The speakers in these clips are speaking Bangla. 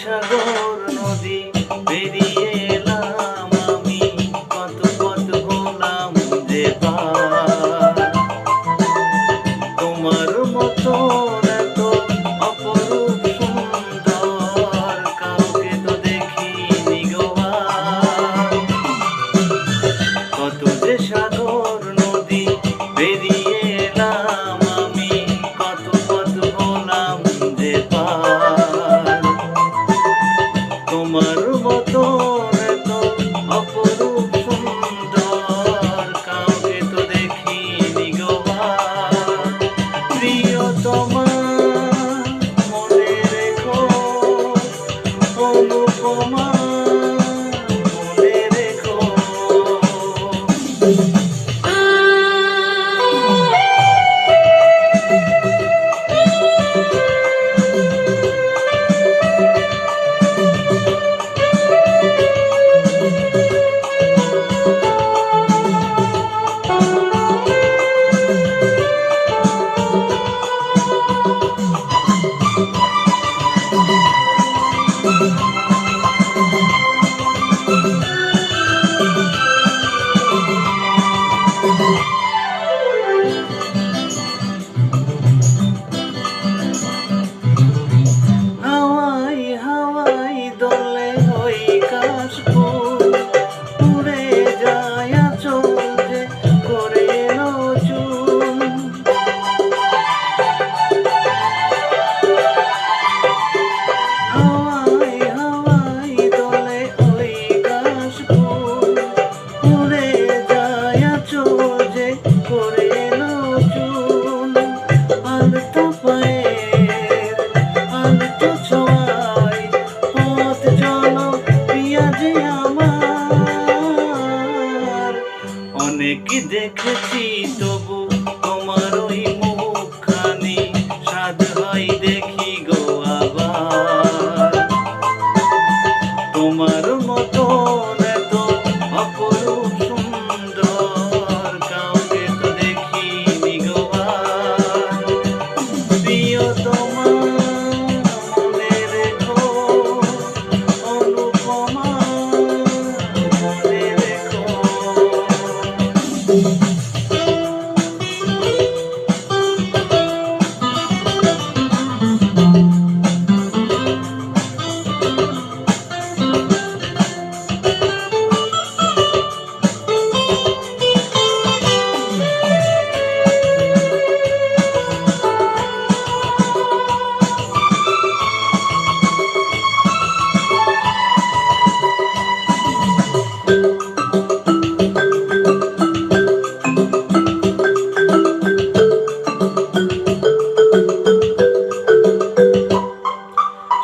সাগর নদী পেরিয়ে এলাম আমি, কত কত হলাম যে পার। তোমার মতো এত অপরূপ সুন্দর কাউকে তো দেখিনি গো আর। কত যে সাগর নদী পেরিয়ে এলাম আমি, কত কত হলাম যে পার। তোমার মতো এত অপরূপ সুন্দর কাউকে তো দেখিনি গো আর। প্রিয়তমা মনে রেখো, অনুপমা মনে রেখো। হাওয়াই হাওয়াই দোলে ওই কাশফুল, উড়ে যায় আঁচল যে করে নজুল। হাওয়াই হাওয়াই দোলে ওই কাশফুল, উড়ে যায় আঁচল যে করে নজুল। আলতো পায়ের আলতো ছোঁয়ায় পথ চলো প্রিয়া যে আমার। অনেক দেখেছি তবু তোমার ওই মুখখানি, স্বাদ হয় দেখি গো আবার। তোমার মতো এত অপরূপ সুন্দর কাউকে তো দেখিনি গো আর। প্রিয়তমা মনে রেখো, অনুপমা মনে রেখো।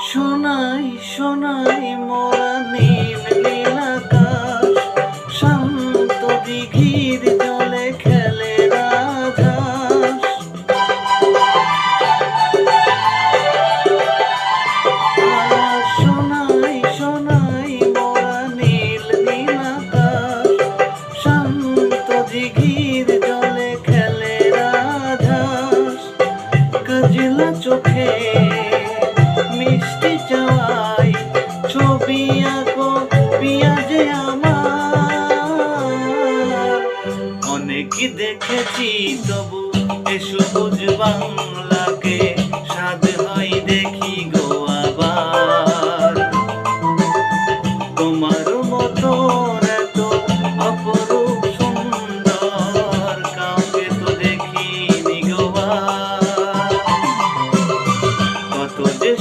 সোনাই সোনাই মোরা নীল নীল আকাশ, শান্ত দিঘির জলে খেলে রাজহাঁস। সোনাই সোনাই মোরা নীল নীল আকাশ, শান্ত দিঘির জলে খেলে রাজহাঁস। কাজলা চোখে মিষ্টি চাওয়াই ছবি আঁকো প্রিয়া যে আমার। অনেক দেখেছি তবু এ সবুজ বাংলাকে, স্বাদ হয় দেখি গো আবার। তোমার মতো এত অপরূপ সুন্দর কাউকে তো দেখিনি গো আর। কত যে